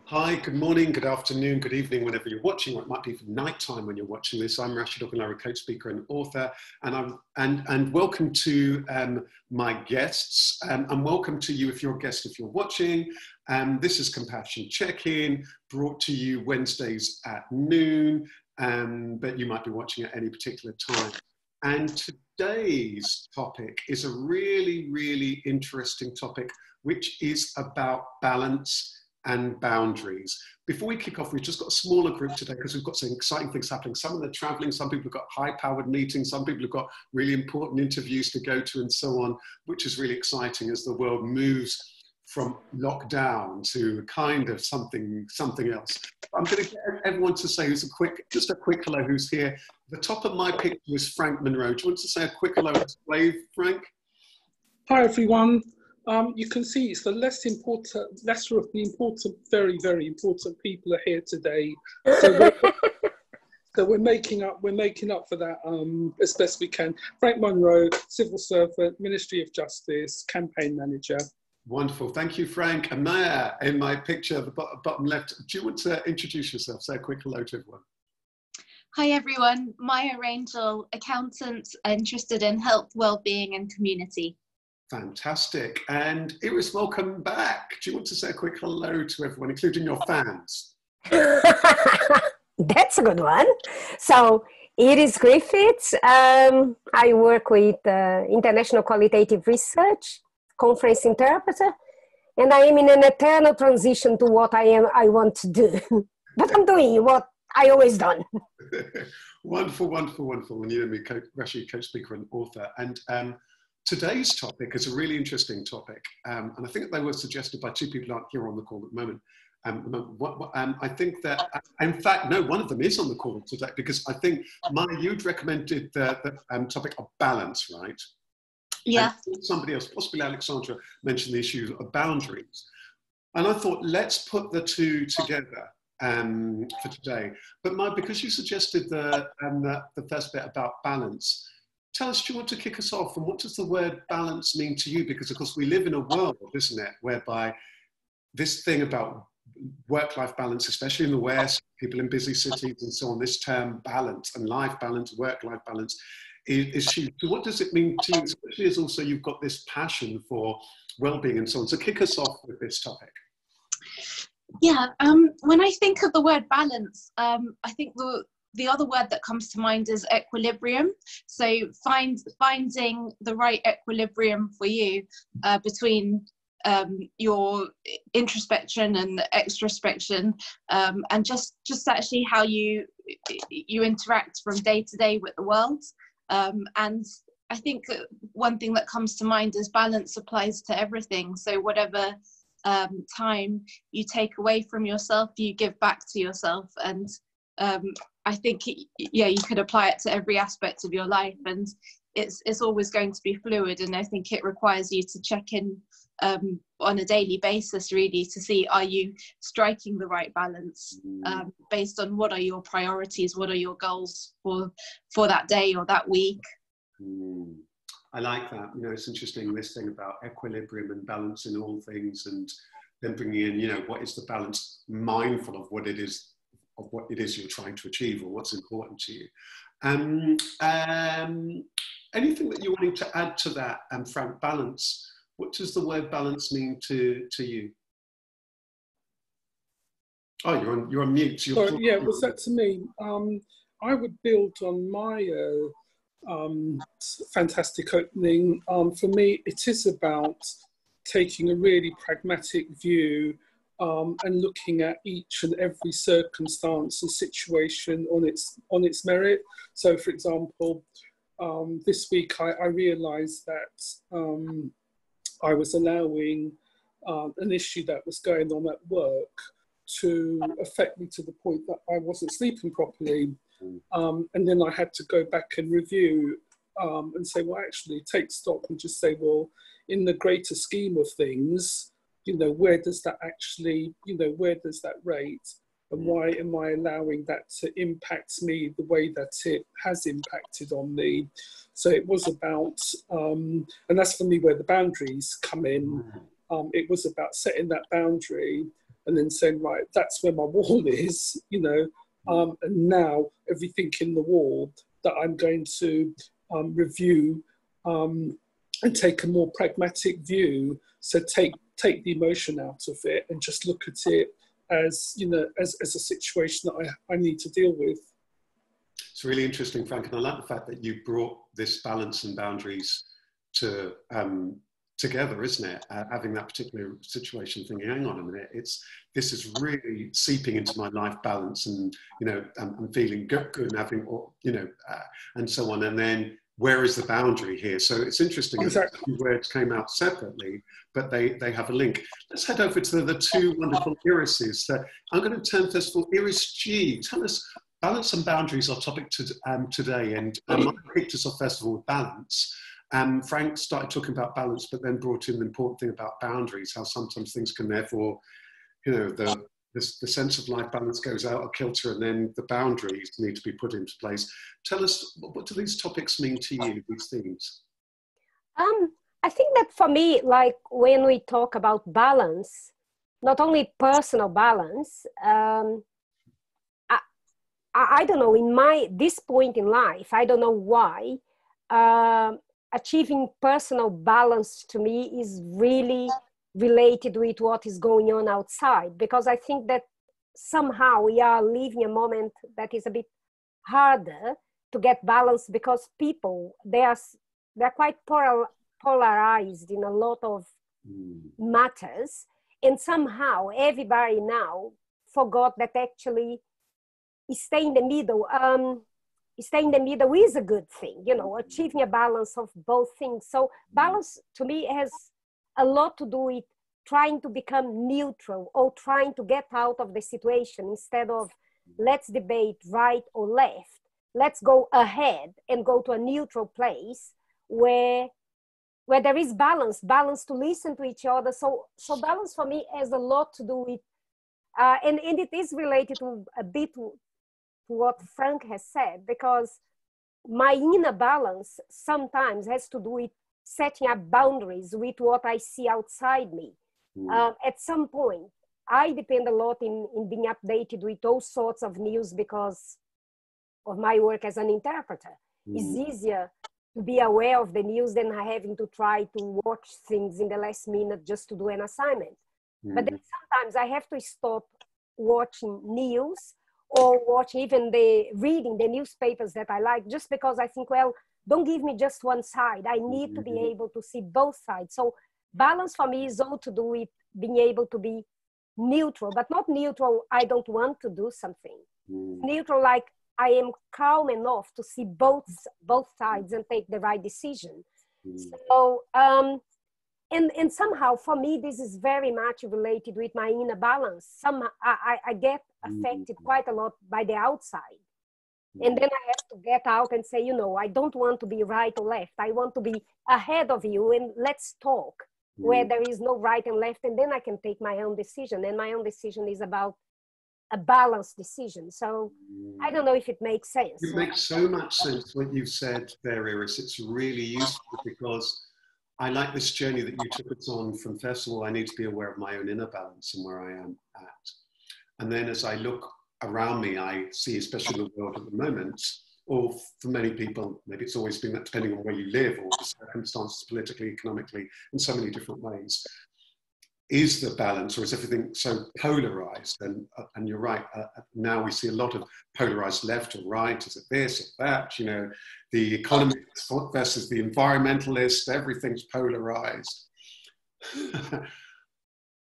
Hi, good morning, good afternoon, good evening, whenever you're watching, or it might be for night time when you're watching this. I'm Rasheed, Ogunlaru, coach, speaker, and author, and welcome to my guests, and welcome to you if you're a guest, if you're watching. This is Compassion Check-In, brought to you Wednesdays at noon, but you might be watching at any particular time. And today's topic is a really, really interesting topic, which is about balance and boundaries. Before we kick off, we've just got a smaller group today because we've got some exciting things happening. Some of them are traveling, some people have got high-powered meetings, some people have got really important interviews to go to and so on, which is really exciting as the world moves from lockdown to kind of something else. I'm going to get everyone to say just a quick hello who's here. The top of my picture is Frank Monroe. Do you want to say a quick hello and wave, Frank? Hi everyone. You can see it's the lesser of the important, very, very important people are here today. So we're making up for that as best we can. Frank Monroe, civil servant, Ministry of Justice, campaign manager. Wonderful, thank you, Frank. And Maya, in my picture, the bottom left, do you want to introduce yourself? Say a quick hello to everyone. Hi everyone, Maya Rangel, accountant, interested in health, well-being and community. Fantastic. And Iris, welcome back. Do you want to say a quick hello to everyone, including your fans? That's a good one. So, Iris Griffiths. I work with International Qualitative Research, conference interpreter, and I am in an eternal transition to what I want to do. But I'm doing what I always done. Wonderful, wonderful, wonderful. And you know me, Rasheed, coach, speaker, and author. And today's topic is a really interesting topic, and I think they were suggested by two people who aren't here on the call at the moment. I think that, in fact, no, one of them is on the call today because I think, Maya, you'd recommended the topic of balance, right? Yeah. And somebody else, possibly Alexandra, mentioned the issue of boundaries. And I thought, let's put the two together for today. But Maya, because you suggested the first bit about balance, tell us, do you want to kick us off? And what does the word balance mean to you? Because, of course, we live in a world, isn't it, whereby this thing about work-life balance, especially in the West, people in busy cities and so on, this term balance and life balance, work-life balance is huge. So what does it mean to you, especially as also you've got this passion for well-being and so on? So kick us off with this topic. Yeah, when I think of the word balance, I think the other word that comes to mind is equilibrium. So finding the right equilibrium for you between your introspection and extrospection, and just actually how you interact from day to day with the world. And I think one thing that comes to mind is balance applies to everything. So whatever time you take away from yourself, you give back to yourself. And I think, you could apply it to every aspect of your life, and it's always going to be fluid. And I think it requires you to check in on a daily basis, really, to see, are you striking the right balance based on what are your priorities, what are your goals for that day or that week. I like that. You know, it's interesting, this thing about equilibrium and balance in all things, and then bringing in, what is the balance, mindful of what it is you're trying to achieve or what's important to you. Anything that you're wanting to add to that, Frank? Balance. What does the word balance mean to you? Oh, you're on mute. Sorry, yeah, was that to me? I would build on my fantastic opening. For me, it is about taking a really pragmatic view and looking at each and every circumstance and situation on its merit. So, for example, this week I realised that I was allowing an issue that was going on at work to affect me to the point that I wasn't sleeping properly. And then I had to go back and review and say, well, actually take stock and just say, well, in the greater scheme of things, where does that actually, where does that rate? And why am I allowing that to impact me the way that it has impacted on me? So it was about, and that's for me where the boundaries come in. It was about setting that boundary and then saying, right, that's where my wall is, you know, and now everything in the wall that I'm going to review and take a more pragmatic view. So take the emotion out of it and just look at it as, you know, as a situation that I need to deal with. It's really interesting, Frank, and I like the fact that you brought this balance and boundaries to together, isn't it? Having that particular situation, thinking, hang on a minute, this is really seeping into my life balance, and you know, I'm feeling good and having, you know, and so on. And then where is the boundary here? So it's interesting. Exactly. The words came out separately, but they have a link. Let's head over to the two wonderful Irises. I'm going to turn first of all, Iris G. Tell us. Balance and boundaries are topic today, and I picked us off first of all with balance. Frank started talking about balance, but then brought in the important thing about boundaries, how sometimes things can therefore, you know, the sense of life balance goes out of kilter, and then the boundaries need to be put into place. Tell us, what do these topics mean to you, these themes? I think that for me, like when we talk about balance, not only personal balance, I don't know, in this point in life, I don't know why, achieving personal balance to me is really related with what is going on outside, because I think that somehow we are living a moment that is a bit harder to get balance, because people, they're quite polarized in a lot of matters, and somehow everybody now forgot that actually stay in the middle. Stay in the middle is a good thing, you know, achieving a balance of both things. So balance to me has a lot to do with trying to become neutral, or trying to get out of the situation instead of let's debate right or left. Let's go ahead and go to a neutral place where there is balance to listen to each other. So balance for me has a lot to do with, and it is related to a bit to what Frank has said, because my inner balance sometimes has to do with setting up boundaries with what I see outside me. At some point, I depend a lot in being updated with all sorts of news because of my work as an interpreter. It's easier to be aware of the news than having to try to watch things in the last minute just to do an assignment. But then sometimes I have to stop watching news, or reading the newspapers that I like, just because I think, well, don't give me just one side. I need to be able to see both sides. So balance for me is all to do with being able to be neutral, but not neutral, I don't want to do something. Neutral, like I am calm enough to see both sides and take the right decision. So, and somehow for me, this is very much related with my inner balance. I get affected quite a lot by the outside. And then I have to get out and say, you know, I don't want to be right or left. I want to be ahead of you, and let's talk where there is no right and left. And then I can take my own decision. And my own decision is about a balanced decision. So I don't know if it makes sense. It makes so much sense what you've said there, Iris. It's really useful, because I like this journey that you took us on from, first of all, I need to be aware of my own inner balance and where I am at. And then as I look around me, I see, especially in the world at the moment, or for many people, maybe it's always been that, depending on where you live or the circumstances politically, economically, in so many different ways, is the balance, or is everything so polarized? And you're right, now we see a lot of polarized left or right, is it this or that, you know, the economists versus the environmentalists, everything's polarized.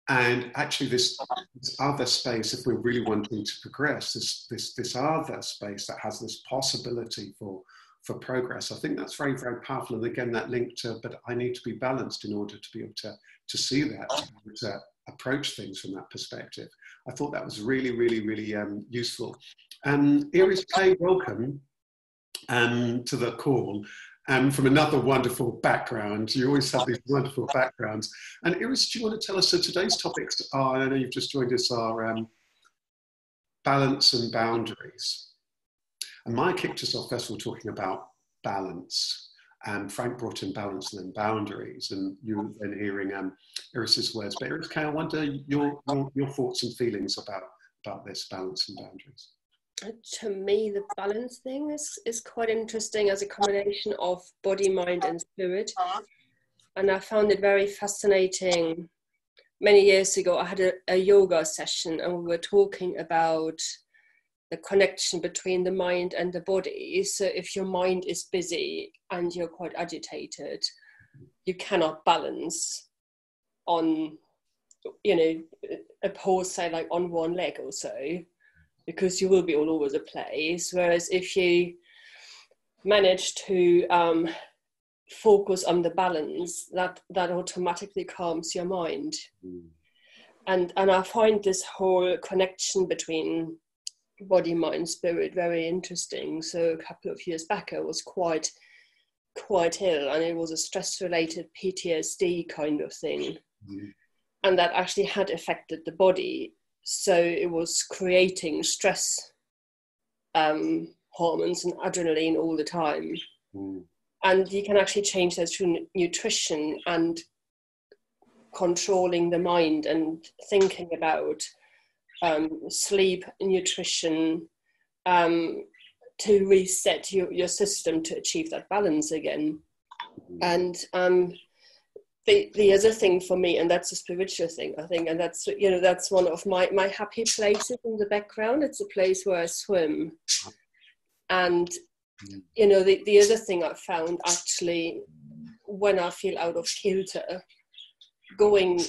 And actually this other space, if we're really wanting to progress, this other space that has this possibility for progress, I think that's very, very powerful. And again, that link to, but I need to be balanced in order to be able to see that, to approach things from that perspective. I thought that was really, really, really useful. Iris K, welcome to the call. From another wonderful background. You always have these wonderful backgrounds. And Iris, do you want to tell us, so today's topics are, I know you've just joined us, are balance and boundaries. And Maya kicked us off first of all talking about balance. Frank brought in balance and then boundaries, and you then hearing Iris's words. But Iris, I wonder your thoughts and feelings about this balance and boundaries. To me, the balance thing is quite interesting as a combination of body, mind, and spirit. And I found it very fascinating. Many years ago, I had a yoga session, and we were talking about the connection between the mind and the body. So if your mind is busy and you're quite agitated, you cannot balance on, a pose, say, like on one leg or so, because you will be all over the place. Whereas if you manage to focus on the balance, that automatically calms your mind. And I find this whole connection between body, mind, spirit very interesting. So a couple of years back, I was quite ill, and it was a stress-related PTSD kind of thing. And that actually had affected the body. So it was creating stress hormones and adrenaline all the time. And you can actually change that through nutrition and controlling the mind and thinking about sleep, nutrition, to reset your system to achieve that balance again. And the other thing for me, and that's a spiritual thing, I think, and that's one of my happy places in the background. It's a place where I swim. And the other thing I found, actually, when I feel out of kilter, going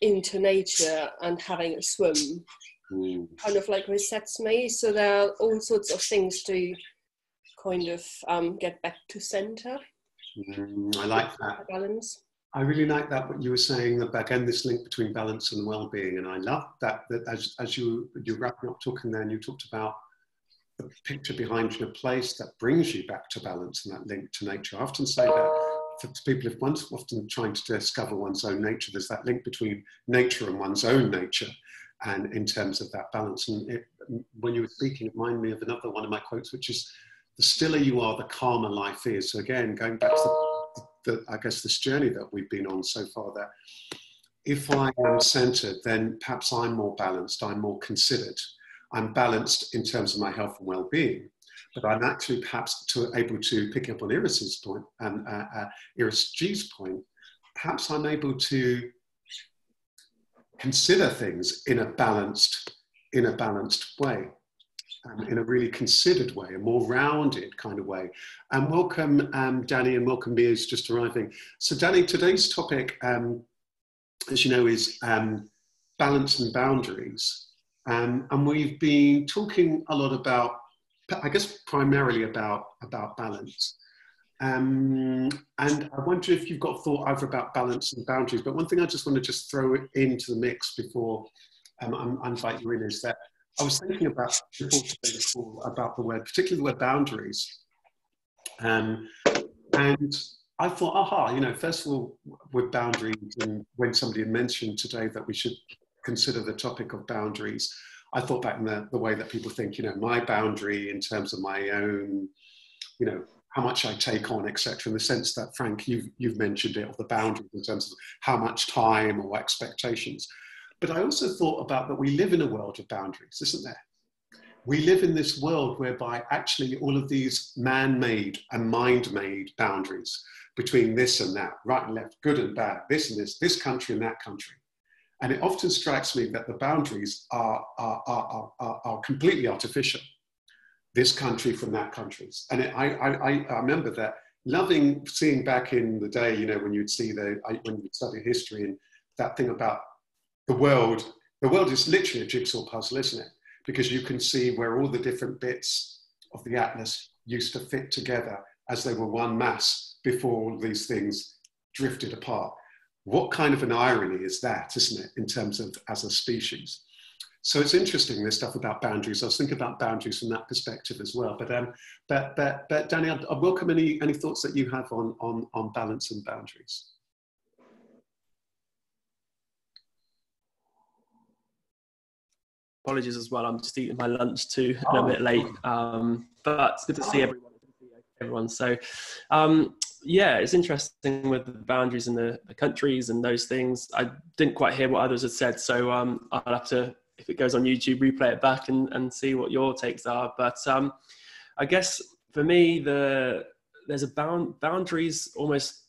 into nature and having a swim kind of like resets me. So there are all sorts of things to kind of get back to center. I like that. Balance. I really like that, what you were saying about, again, this link between balance and well-being. And I love that as you're wrapping up talking there, and you talked about the picture behind you, a place that brings you back to balance and that link to nature. I often say that for people, if one's often trying to discover one's own nature, there's that link between nature and one's own nature, and in terms of that balance. And when you were speaking, it reminded me of another one of my quotes, which is, the stiller you are, the calmer life is. So again, going back to I guess this journey that we've been on so far, that if I am centered, then perhaps I'm more balanced, I'm more considered, I'm balanced in terms of my health and well-being, but I'm actually perhaps able to pick up on Iris's point and Iris G's point, perhaps I'm able to consider things in a balanced way. In a really considered way, a more rounded kind of way. And welcome, Danny, and welcome, Mia, who's just arriving. So Danny, today's topic, as you know, is balance and boundaries. And we've been talking a lot about, I guess, primarily about balance. And I wonder if you've got a thought either about balance and boundaries, but one thing I just want to throw it into the mix before I invite you in is that I was thinking about the word, particularly the word boundaries. And I thought, first of all, with boundaries, and when somebody had mentioned today that we should consider the topic of boundaries, I thought back in the way that people think, my boundary in terms of my own, how much I take on, etc. In the sense that, Frank, you've mentioned it, of the boundaries in terms of how much time or expectations. But I also thought about that we live in a world of boundaries, isn't there? We live in this world whereby actually all of these man-made and mind-made boundaries between this and that, right and left, good and bad, this and this country and that country. And it often strikes me that the boundaries are completely artificial. This country from that country. And I remember that seeing back in the day, when you'd see when you'd study history, and that thing about the world is literally a jigsaw puzzle, isn't it? Because you can see where all the different bits of the atlas used to fit together as they were one mass before all these things drifted apart. What kind of an irony is that, isn't it, in terms of as a species? So it's interesting, this stuff about boundaries. I was thinking about boundaries from that perspective as well. But Danny, I'd welcome any thoughts that you have on balance and boundaries. Apologies as well. I'm just eating my lunch too, and a bit late. But it's good to see everyone. So yeah, it's interesting with the boundaries in the countries and those things. I didn't quite hear what others had said, so I'll have to, if it goes on YouTube, replay it back and see what your takes are. But I guess for me, there's a boundaries almost.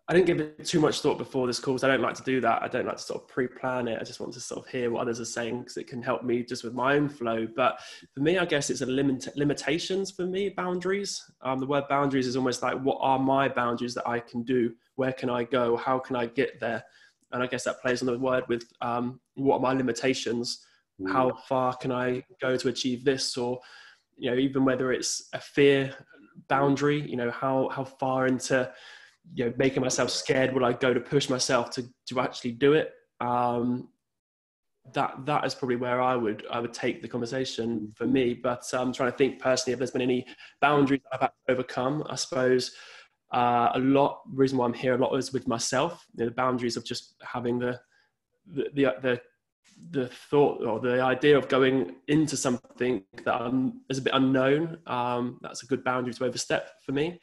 I didn't give it too much thought before this call, because I don't like to do that. I don't like to sort of pre-plan it. I just want to sort of hear what others are saying, because it can help me just with my own flow. But for me, I guess it's a limitations for me, boundaries. The word boundaries is almost like, what are my boundaries that I can do? Where can I go? How can I get there? And I guess that plays on the word with what are my limitations? How far can I go to achieve this? Or, you know, even whether it's a fear boundary, you know, how far into, you know, making myself scared will I go to push myself to actually do it? That is probably where I would take the conversation for me. But I'm trying to think personally if there's been any boundaries I've had to overcome. I suppose the reason why I'm here a lot is with myself. You know, the boundaries of just having the thought or the idea of going into something that is a bit unknown. That's a good boundary to overstep for me.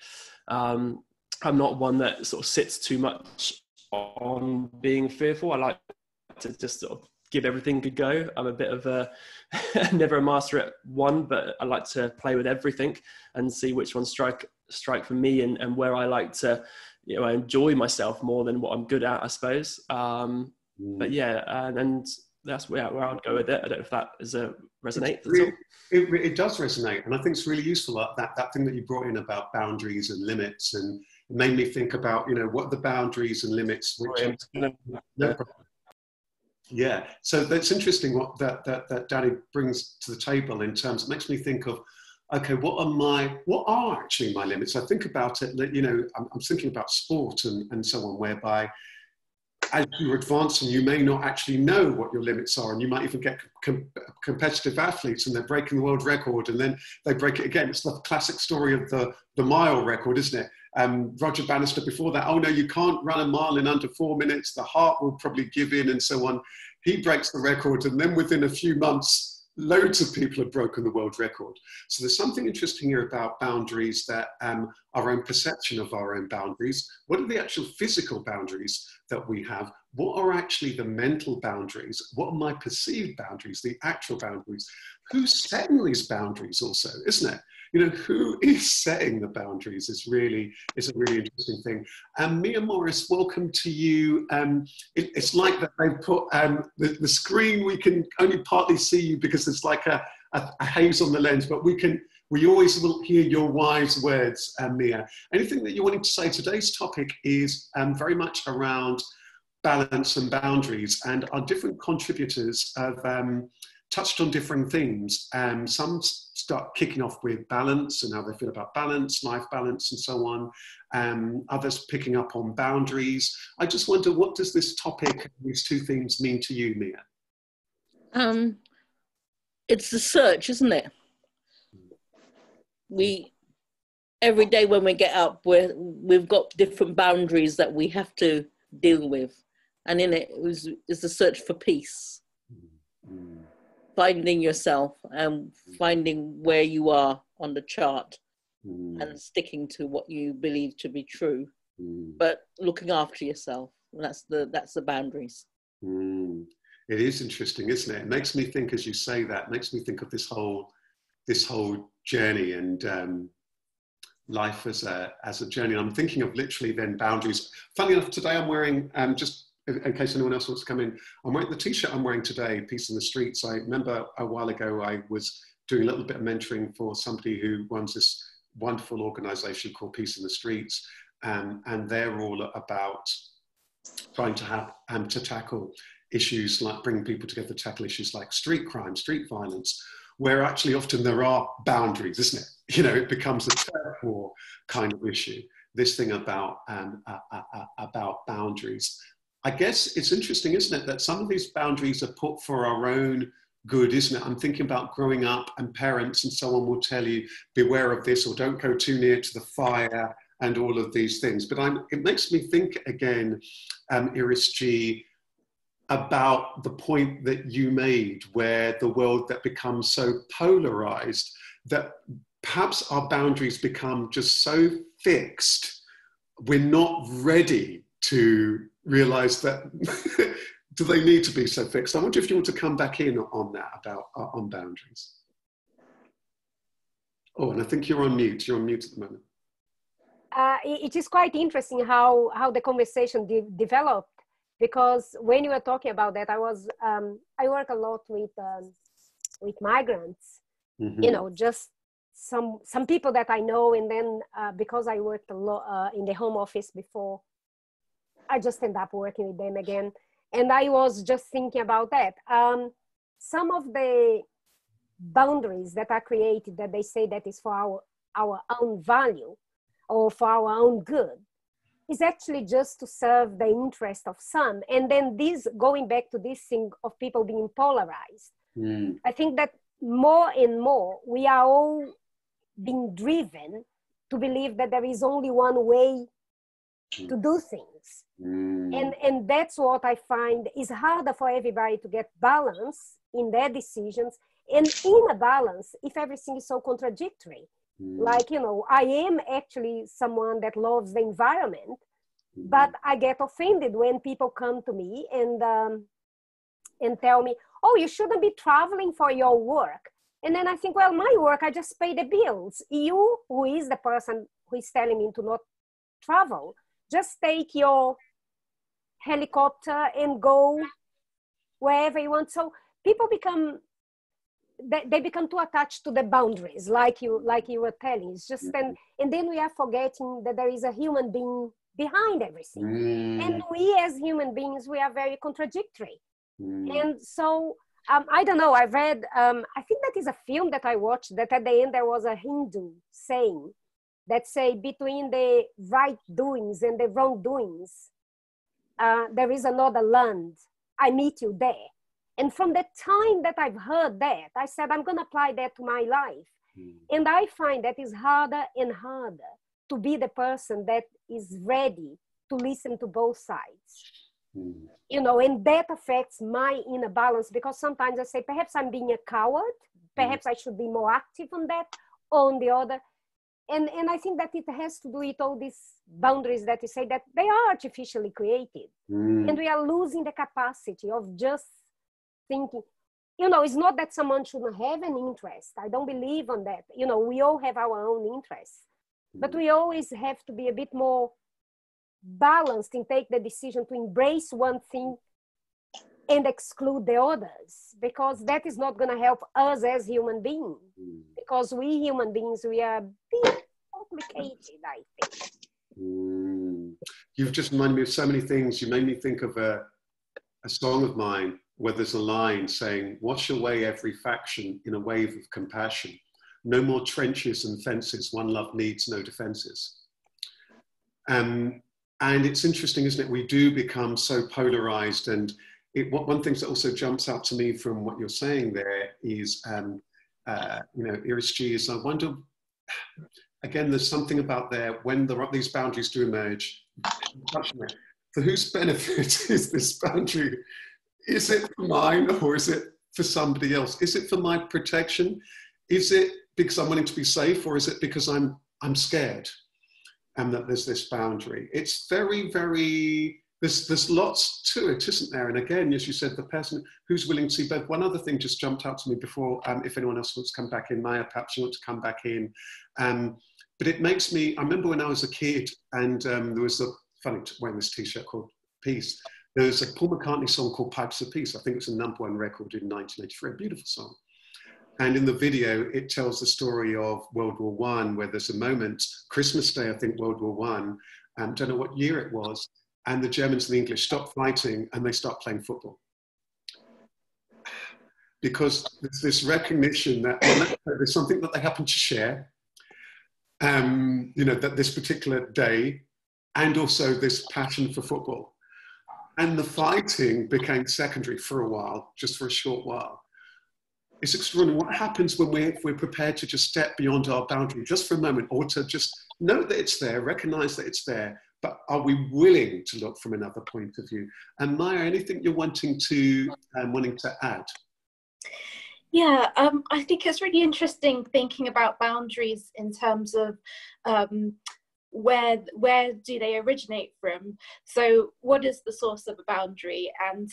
I'm not one that sort of sits too much on being fearful. I like to just sort of give everything a go. I'm a bit of never a master at one, but I like to play with everything and see which ones strike for me and where I like to, you know, I enjoy myself more than what I'm good at, I suppose. But yeah, and that's where I would go with it. I don't know if that resonates at all. It does resonate, and I think it's really useful, that thing that you brought in about boundaries and limits, and it made me think about, you know, what the boundaries and limits. Yeah, so that's interesting what that Danny brings to the table in terms. It makes me think of, okay, what are actually my limits? I think about it, you know, I'm thinking about sport and so on, whereby as you're advancing, you may not actually know what your limits are, and you might even get competitive athletes and they're breaking the world record and then they break it again. It's the classic story of the mile record, isn't it? Roger Bannister before that, oh no, you can't run a mile in under 4 minutes, the heart will probably give in and so on. He breaks the record, and then within a few months, loads of people have broken the world record. So there's something interesting here about boundaries, that our own perception of our own boundaries. What are the actual physical boundaries that we have? What are actually the mental boundaries? What are my perceived boundaries, the actual boundaries? Who's setting these boundaries also, isn't it? You know, who is setting the boundaries is a really interesting thing. Mia Morris, welcome to you. It's like that they've put the screen, we can only partly see you because there's like a haze on the lens, but we always will hear your wise words, Mia. Anything that you're wanting to say? Today's topic is very much around balance and boundaries, and our different contributors have touched on different themes. Some start kicking off with balance and how they feel about balance, life balance and so on. Others picking up on boundaries. I just wonder, what does this topic, these two themes, mean to you, Mia? It's the search, isn't it? Every day when we get up, we've got different boundaries that we have to deal with. And in it is the search for peace. Finding yourself and finding where you are on the chart and sticking to what you believe to be true, but looking after yourself. That's the boundaries. It is interesting, isn't it? It makes me think, as you say that, makes me think of this whole journey and life as a journey. I'm thinking of literally then boundaries. Funny enough, today I'm wearing, just in case anyone else wants to come in, I'm wearing the t-shirt I'm wearing today, Peace in the Streets. I remember a while ago I was doing a little bit of mentoring for somebody who runs this wonderful organization called Peace in the Streets, and they're all about trying to have to tackle issues like bringing people together to tackle issues like street crime, street violence, where actually often there are boundaries, isn't it? You know, it becomes a turf war kind of issue. This thing about boundaries. I guess it's interesting, isn't it, that some of these boundaries are put for our own good, isn't it? I'm thinking about growing up, and parents and so on will tell you, beware of this, or don't go too near to the fire, and all of these things. But it makes me think again, Iris G, about the point that you made, where the world that becomes so polarized that perhaps our boundaries become just so fixed, we're not ready to realize that do they need to be so fixed? I wonder if you want to come back in on that about on boundaries. Oh, and I think you're on mute. You're on mute at the moment. It is quite interesting how the conversation developed, because when you were talking about that, I work a lot with migrants, Mm-hmm. you know, just some people that I know, and then because I worked a lot in the home office before, I just end up working with them again. And I was just thinking about that. Some of the boundaries that are created, that they say that is for our own value or for our own good, is actually just to serve the interest of some. And then this, going back to this thing of people being polarized, I think that more and more we are all being driven to believe that there is only one way to do things. And that's what I find is harder for everybody to get balance in their decisions. And in a balance, if everything is so contradictory, like, you know, I am actually someone that loves the environment, but I get offended when people come to me and tell me, oh, you shouldn't be traveling for your work. And then I think, well, my work, I just pay the bills. You, who is the person who is telling me to not travel, just take your helicopter and go wherever you want. So people become, they become too attached to the boundaries, like you were telling. It's just, and then we are forgetting that there is a human being behind everything. And we as human beings, we are very contradictory. And so, I don't know, I read, I think that is a film that I watched, that at the end there was a Hindu saying that say between the right doings and the wrongdoings, there is another land. I meet you there. And from the time that I've heard that, I said, I'm going to apply that to my life. And I find that it's harder and harder to be the person that is ready to listen to both sides. You know, and that affects my inner balance, because sometimes I say, perhaps I'm being a coward. Perhaps I should be more active on that, or on the other. And I think that it has to do with all these boundaries that you say that they are artificially created. And we are losing the capacity of just thinking, you know, it's not that someone shouldn't have an interest. I don't believe on that. You know, we all have our own interests, but we always have to be a bit more balanced and take the decision to embrace one thing and exclude the others, because that is not going to help us as human beings. Because we human beings, we are a bit complicated, I think. You've just reminded me of so many things. You made me think of a song of mine where there's a line saying, wash away every faction in a wave of compassion. No more trenches and fences. One love needs no defenses. And it's interesting, isn't it? We do become so polarized. And one thing that also jumps out to me from what you're saying there is, you know, Iris G, is I wonder, again, there's something about there when these boundaries do emerge. For whose benefit is this boundary? Is it for mine, or is it for somebody else? Is it for my protection? Is it because I'm wanting to be safe, or is it because I'm scared? And that there's this boundary. It's very, very, there's lots to it, isn't there? And again, as you said, the person who's willing to see both. One other thing just jumped out to me before, if anyone else wants to come back in, Maya, perhaps you want to come back in. But it makes me, I remember when I was a kid, and there was a, funny wearing this t-shirt called Peace. There was a Paul McCartney song called Pipes of Peace. I think it was a #1 record in 1983, a beautiful song. And in the video, it tells the story of World War I, where there's a moment, Christmas Day, I think, World War I, don't know what year it was, and the Germans and the English stop fighting and they start playing football. Because there's this recognition that there's something that they happen to share, you know, that this particular day, and also this passion for football. And the fighting became secondary for a while, just for a short while. It's extraordinary what happens when we're prepared to just step beyond our boundary just for a moment, or to just know that it's there, recognize that it's there, but are we willing to look from another point of view? And Maya, anything you're wanting to add? Yeah, I think it's really interesting thinking about boundaries in terms of where do they originate from? So what is the source of a boundary, and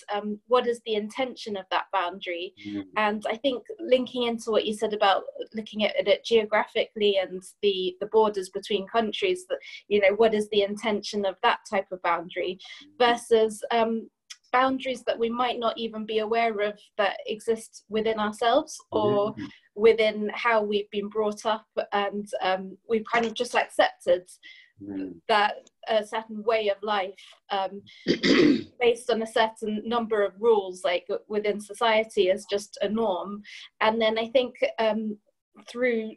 what is the intention of that boundary? And I think linking into what you said about looking at it geographically and the borders between countries, that, you know, what is the intention of that type of boundary versus boundaries that we might not even be aware of that exist within ourselves or within how we've been brought up, and we've kind of just accepted that a certain way of life based on a certain number of rules, like within society, is just a norm. And then I think through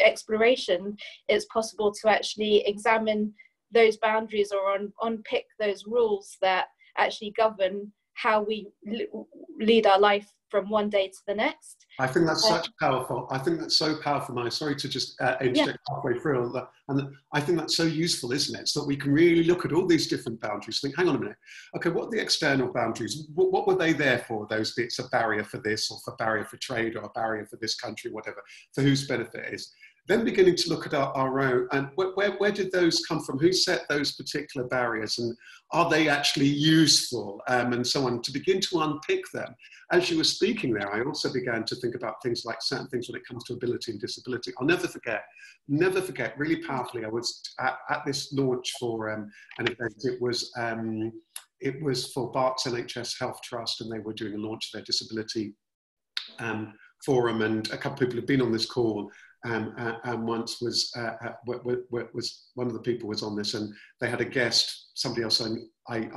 exploration, it's possible to actually examine those boundaries or unpick those rules that actually govern how we lead our life from one day to the next. I think that's such powerful. I think that's so powerful, Maya. Sorry to just interject halfway through. And I think that's so useful, isn't it? So that we can really look at all these different boundaries, think, hang on a minute, okay, what are the external boundaries? What were they there for? Those bits, a barrier for this, or a barrier for trade, or a barrier for this country, whatever, for whose benefit it is. Then beginning to look at our own, and where did those come from? Who set those particular barriers, and are they actually useful, and so on, to begin to unpick them. As you were speaking there, I also began to think about things like certain things when it comes to ability and disability. I'll never forget, really powerfully, I was at this launch for an event. It was for Bart's NHS Health Trust, and they were doing a launch of their disability forum, and a couple of people have been on this call. And once was one of the people was on this, and they had a guest, somebody else I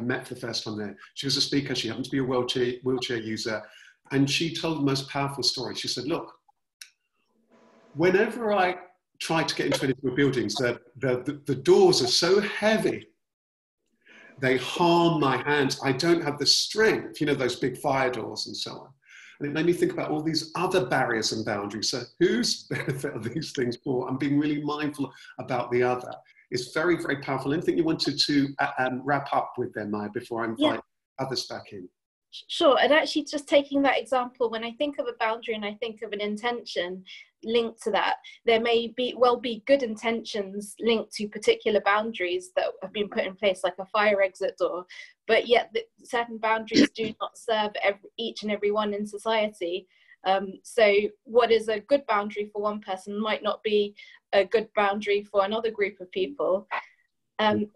met for the first time there. She was a speaker. She happened to be a wheelchair user, and she told the most powerful story. She said, "Look, whenever I try to get into any of the buildings, the doors are so heavy, they harm my hands. I don't have the strength. You know, those big fire doors and so on." And it made me think about all these other barriers and boundaries. So whose benefit are these things for? And being really mindful about the other is very, very powerful. Anything you wanted to wrap up with then, Maya, before I invite others back in? Sure, and actually just taking that example, when I think of a boundary and I think of an intention linked to that, there may be good intentions linked to particular boundaries that have been put in place, like a fire exit door, but yet certain boundaries do not serve each and every one in society. So what is a good boundary for one person might not be a good boundary for another group of people. And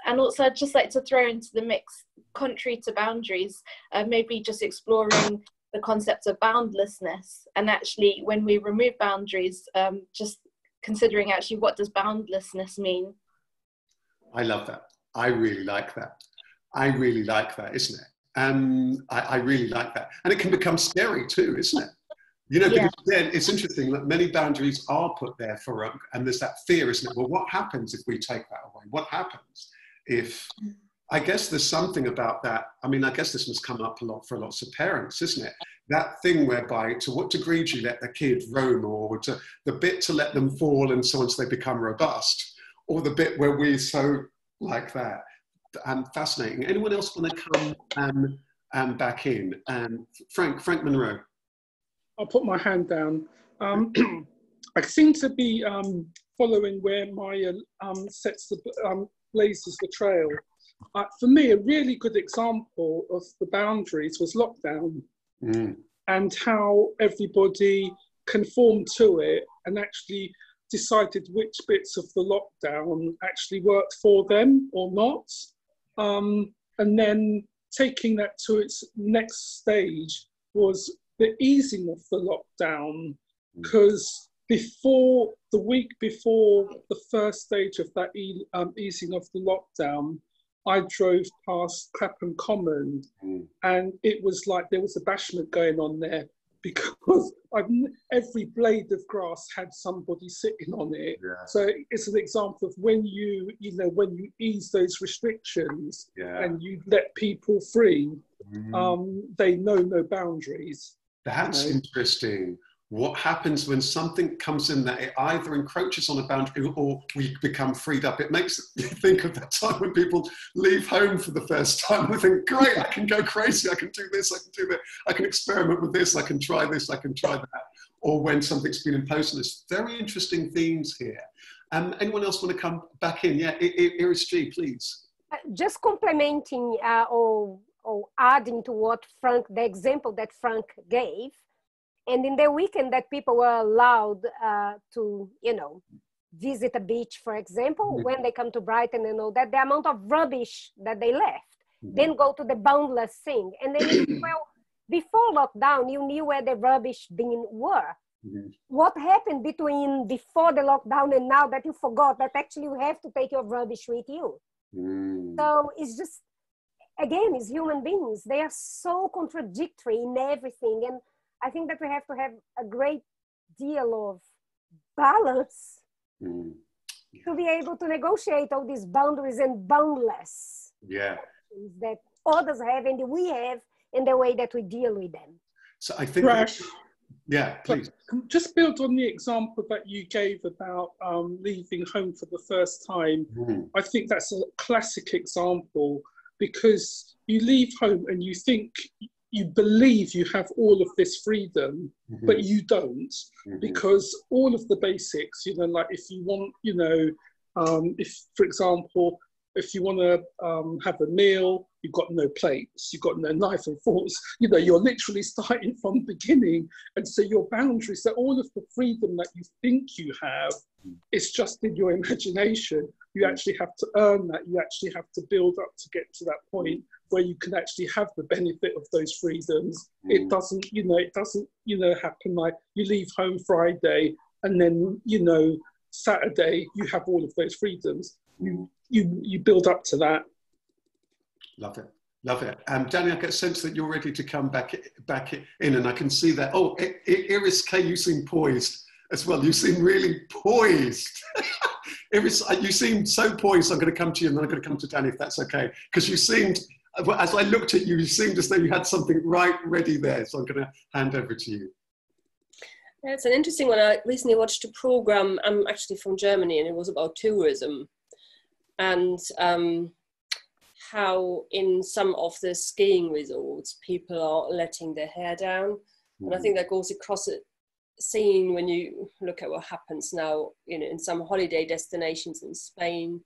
also I'd just like to throw into the mix, contrary to boundaries, maybe just exploring the concept of boundlessness, and actually when we remove boundaries, just considering actually what does boundlessness mean. I love that. I really like that. I really like that, isn't it? I really like that. And it can become scary too, isn't it? You know, because then it's interesting that many boundaries are put there for, and there's that fear, isn't it? Well, what happens if we take that away? What happens if, I guess there's something about that. I mean, I guess this must come up a lot for lots of parents, isn't it? That thing whereby to what degree do you let the kid roam, or to the bit to let them fall and so on so they become robust, or the bit where we so like that. Fascinating. Anyone else want to come back in? Frank Monroe. I'll put my hand down. I seem to be following where Maya blazes the trail. For me, a really good example of the boundaries was lockdown, and how everybody conformed to it and actually decided which bits of the lockdown actually worked for them or not. And then taking that to its next stage was the easing of the lockdown, because the week before the first stage of that easing of the lockdown, I drove past Clapham Common, and it was like there was a bashment going on there, because every blade of grass had somebody sitting on it. Yeah. So it's an example of when you ease those restrictions and you let people free, they know no boundaries. That's interesting. What happens when something comes in that it either encroaches on a boundary or we become freed up? It makes you think of that time when people leave home for the first time and think, great, I can go crazy, I can do this, I can do that, I can experiment with this, I can try this, I can try that. Or when something's been imposed on us. Very interesting themes here. Anyone else want to come back in? Yeah, Iris G, please. Just complementing or adding to what Frank, the example that Frank gave, and in the weekend that people were allowed to, you know, visit a beach, for example, when they come to Brighton and all that, the amount of rubbish that they left, then go to the boundless thing. And then, well, before lockdown, you knew where the rubbish bin were. What happened between before the lockdown and now that you forgot that actually you have to take your rubbish with you? So it's just, again, it's human beings. They are so contradictory in everything. And I think that we have to have a great deal of balance to be able to negotiate all these boundaries and boundless that others have and we have in the way that we deal with them. So I think, yeah, please. Just build on the example that you gave about leaving home for the first time. I think that's a classic example, because you leave home and you think, you believe you have all of this freedom, but you don't, because all of the basics, you know, like if you want, you know, if, for example, if you want to have a meal, you've got no plates, you've got no knife and forks, you know, you're literally starting from the beginning. And so your boundaries, so all of the freedom that you think you have, it's just in your imagination. You actually have to earn that. You actually have to build up to get to that point where you can actually have the benefit of those freedoms. It doesn't, you know, happen like you leave home Friday and then, you know, Saturday, you have all of those freedoms. You build up to that. Love it. Love it. Danny, I get a sense that you're ready to come back in, and I can see that. Oh, Iris K, you seem poised as well. You seem really poised. Iris, you seem so poised. I'm going to come to you, and then I'm going to come to Danny, if that's okay. Because you seemed, as I looked at you, you seemed as though you had something right ready there. So I'm going to hand over to you. Yeah, it's an interesting one. I recently watched a program. I'm actually from Germany, and it was about tourism. And how in some of the skiing resorts, people are letting their hair down. And I think that goes across a scene when you look at what happens now, you know, in some holiday destinations in Spain,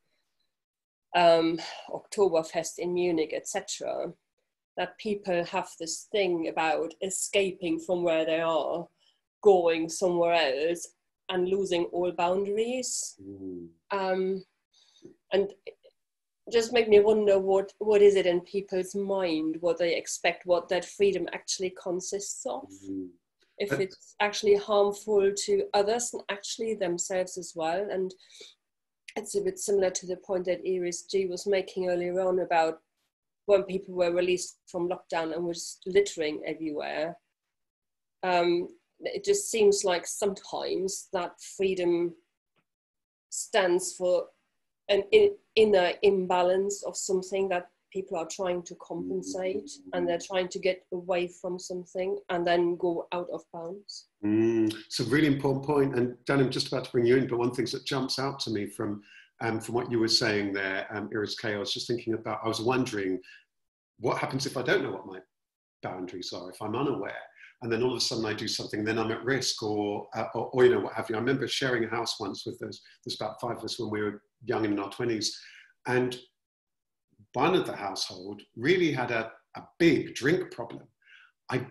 Oktoberfest in Munich, etc., that people have this thing about escaping from where they are, going somewhere else and losing all boundaries. And just make me wonder what is it in people's mind, what they expect, what that freedom actually consists of. If it's actually harmful to others and actually themselves as well. And it's a bit similar to the point that Iris G was making earlier on about when people were released from lockdown and was littering everywhere. It just seems like sometimes that freedom stands for an inner imbalance of something that people are trying to compensate, and they're trying to get away from something and then go out of bounds. It's a really important point. And Dan, I'm just about to bring you in, but one thing that jumps out to me from what you were saying there, Iris K, I was just thinking about, I was wondering what happens if I don't know what my boundaries are, if I'm unaware, and then all of a sudden I do something, then I'm at risk, or you know, what have you. I remember sharing a house once with there's about 5 of us when we were young in our 20s, and one of the household really had a big drink problem. I'm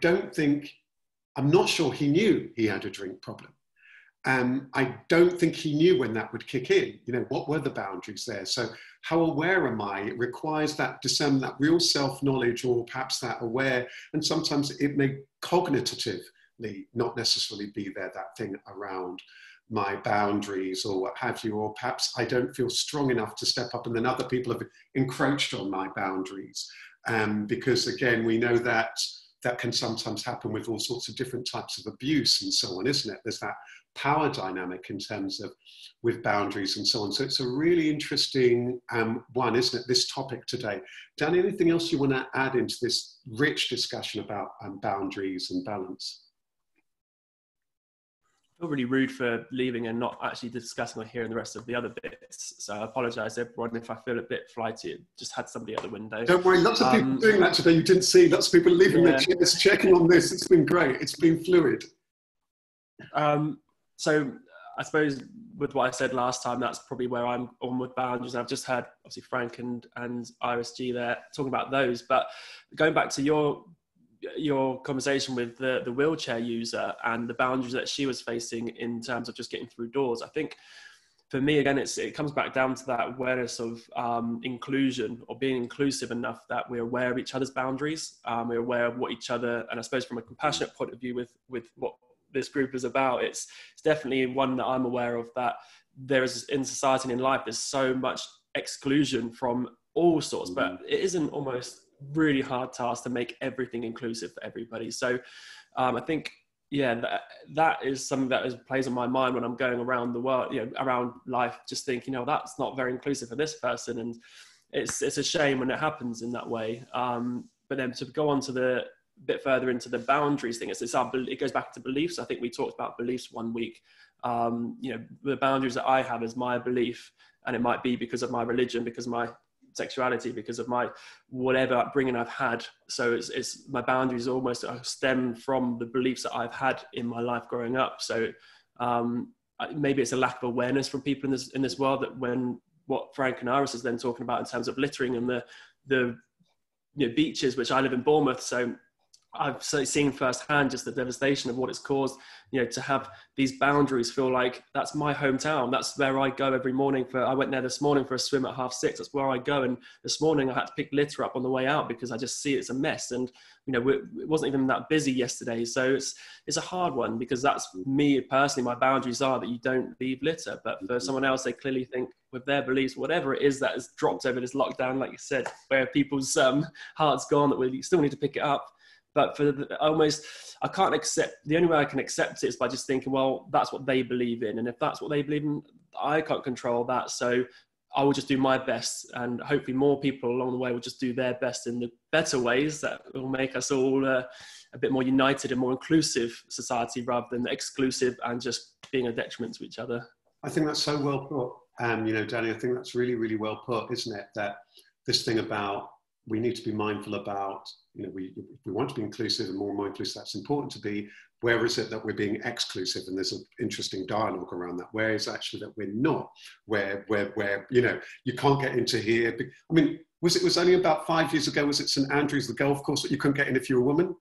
not sure he knew he had a drink problem. I don't think he knew when that would kick in. You know, what were the boundaries there? So how aware am I? It requires that discernment, that real self-knowledge, or perhaps that aware, and sometimes it may cognitively not necessarily be there, that thing around my boundaries or what have you, or perhaps I don't feel strong enough to step up and then other people have encroached on my boundaries. Because again, we know that that can sometimes happen with all sorts of different types of abuse and so on, isn't it? There's that power dynamic in terms of with boundaries and so on. So it's a really interesting one, isn't it, this topic today. Danny, anything else you want to add into this rich discussion about boundaries and balance? I feel really rude for leaving and not actually discussing or hearing the rest of the other bits. So I apologise, everyone, if I feel a bit flighty. Just had somebody at the window. Don't worry, lots of people doing that today. You didn't see lots of people leaving their chairs, checking on this. It's been great. It's been fluid. So I suppose with what I said last time, that's probably where I'm on with boundaries. I've just heard obviously Frank and Iris G there talking about those, but going back to your conversation with the wheelchair user and the boundaries that she was facing in terms of just getting through doors, I think for me, again, it comes back down to that awareness of inclusion, or being inclusive enough that we're aware of each other's boundaries. We're aware of what each other, and I suppose from a compassionate point of view with what this group is about, it's definitely one that I'm aware of, that there is in society and in life, there's so much exclusion from all sorts, but it is an almost really hard task to make everything inclusive for everybody. So I think, yeah, that is something that plays on my mind when I'm going around the world, around life, just thinking, that's not very inclusive for this person. And it's a shame when it happens in that way. But then to go on to the bit further into the boundaries thing, it goes back to beliefs. I think we talked about beliefs one week. The boundaries that I have is my belief, and it might be because of my religion, because of my sexuality, because of my whatever upbringing I've had. So it's my boundaries almost stem from the beliefs that I've had in my life growing up. So maybe it's a lack of awareness from people in this world, that when what Frank and Iris is then talking about in terms of littering and the beaches, which I live in Bournemouth, so I've seen firsthand just the devastation of what it's caused, to have these boundaries feel like that's my hometown. That's where I go every morning. I went there this morning for a swim at 6:30. That's where I go. And this morning I had to pick litter up on the way out because I just see it's a mess. And, it wasn't even that busy yesterday. So it's a hard one, because that's me personally. My boundaries are that you don't leave litter. But for someone else, they clearly think with their beliefs, whatever it is that has dropped over this lockdown, like you said, where people's heart's gone, that we still need to pick it up. But I can't accept, the only way I can accept it is by just thinking, well, that's what they believe in. And if that's what they believe in, I can't control that. So I will just do my best. And hopefully more people along the way will just do their best in the better ways that will make us all a bit more united and more inclusive society, rather than exclusive and just being a detriment to each other. I think that's so well put. Danny, I think that's really, really well put, isn't it? That this thing about, we need to be mindful about, we want to be inclusive, and more mindful, that's important to be. Where is it that we're being exclusive? And there's an interesting dialogue around that. Where is actually that we're not? Where you can't get into here. I mean, was it only about 5 years ago, was it St Andrews, the golf course, that you couldn't get in if you're a woman?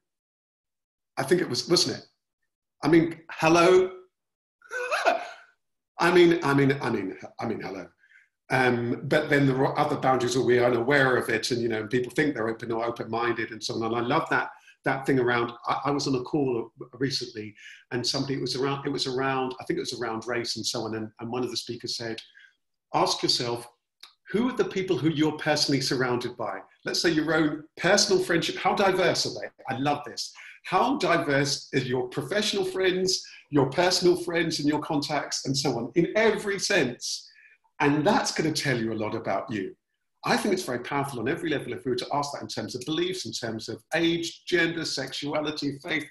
I think it was, wasn't it? I mean, hello? I mean, hello. But then there are other boundaries where we are unaware of it, and people think they're open or open-minded and so on. And I love that thing around. I was on a call recently, and somebody, it was around. I think it was around race and so on. And one of the speakers said, "Ask yourself, who are the people who you're personally surrounded by? Let's say your own personal friendship. How diverse are they?" I love this. How diverse is your professional friends, your personal friends, and your contacts, and so on, in every sense. And that's going to tell you a lot about you. I think it's very powerful on every level if we were to ask that in terms of beliefs, in terms of age, gender, sexuality, faith.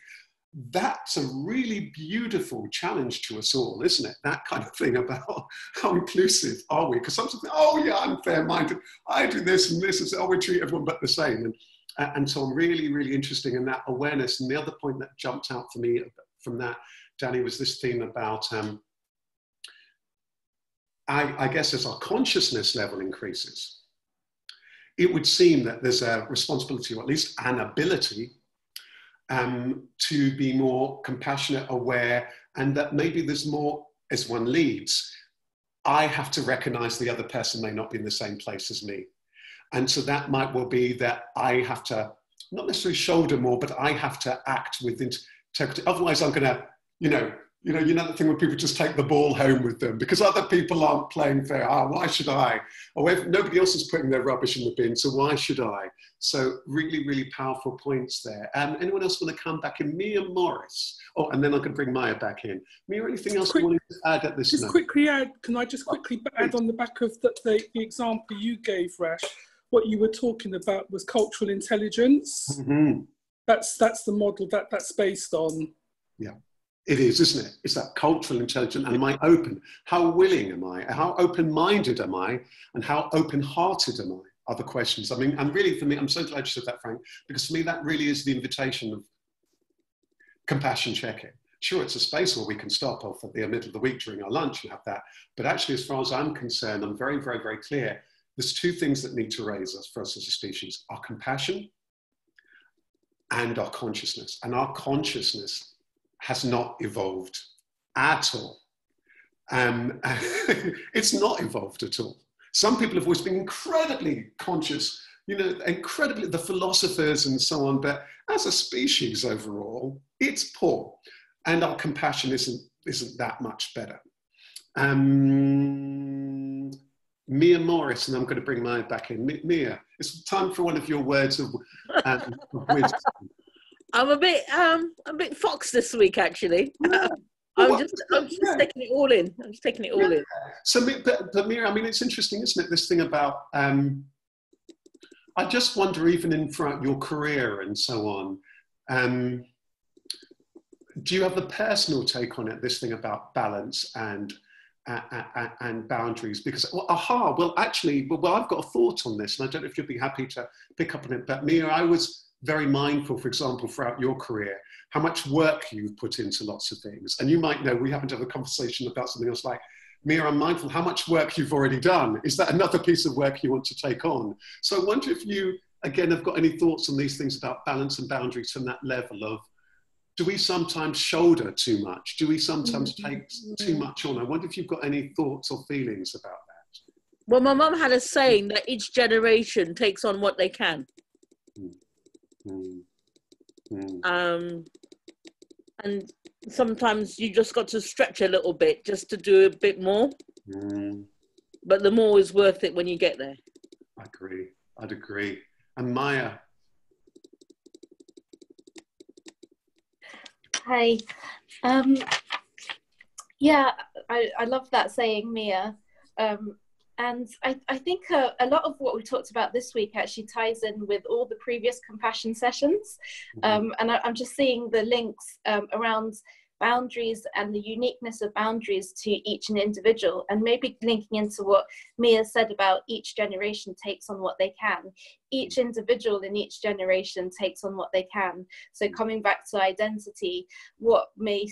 That's a really beautiful challenge to us all, isn't it? That kind of thing about how inclusive are we? Because some people think, oh yeah, I'm fair-minded. I do this and this, and we treat everyone but the same. And so I'm really, really interesting in that awareness. And the other point that jumped out for me from that, Danny, was this theme about, I guess as our consciousness level increases, it would seem that there's a responsibility, or at least an ability, to be more compassionate, aware, and that maybe there's more, as one leads, I have to recognize the other person may not be in the same place as me. And so that might well be that I have to, not necessarily shoulder more, but I have to act with integrity. Otherwise I'm gonna, the thing where people just take the ball home with them because other people aren't playing fair. Why should I? Or if nobody else is putting their rubbish in the bin, so why should I? So really, really powerful points there. Anyone else want to come back in? Mia Morris. Oh, and then I can bring Maya back in. Mia, anything else you wanted to add at this moment? Quickly add, can I just quickly add on the back of the example you gave, Rash? What you were talking about was cultural intelligence. Mm-hmm. That's the model that's based on. Yeah. It is, isn't it? It's that cultural intelligence. And am I open? How willing am I? How open-minded am I? And how open-hearted am I? Are the questions. I mean, and really for me, I'm so glad you said that, Frank, because for me, that really is the invitation of compassion check-in. sure, it's a space where we can stop off at the middle of the week during our lunch and have that. But actually, as far as I'm concerned, I'm very, very, very clear. There's two things that need to raise us for us as a species: our compassion and our consciousness. And our consciousness has not evolved at all. It's not evolved at all. Some people have always been incredibly conscious, you know, incredibly, the philosophers and so on, but as a species overall, it's poor. And our compassion isn't that much better. Mia Morris, and I'm going to bring mine back in. Mia, it's time for one of your words of wisdom. I'm a bit fox this week, actually. Yeah. I'm just taking it all in. I'm just taking it all in. So, but Mira, I mean, it's interesting, isn't it? This thing about, I just wonder, even throughout your career and so on, do you have the personal take on it? This thing about balance and boundaries? Because, well, actually, I've got a thought on this, and I don't know if you'd be happy to pick up on it. But Mira, I was very mindful, for example, throughout your career, how much work you've put into lots of things. And you might know, we happen to have a conversation about something else like, Mira, I'm mindful how much work you've already done. Is that another piece of work you want to take on? So I wonder if you, again, have got any thoughts on these things about balance and boundaries from that level of, do we sometimes shoulder too much? Do we sometimes take too much on? I wonder if you've got any thoughts or feelings about that. Well, my mum had a saying that each generation takes on what they can. And sometimes you just got to stretch a little bit just to do a bit more. But the more is worth it when you get there. I'd agree. And Maya? Hi. Yeah, I love that saying, Mia. And I think a lot of what we talked about this week actually ties in with all the previous compassion sessions. And I'm just seeing the links around boundaries and the uniqueness of boundaries to each individual, and maybe linking into what Mia said about each generation takes on what they can. Each individual in each generation takes on what they can. So coming back to identity, what may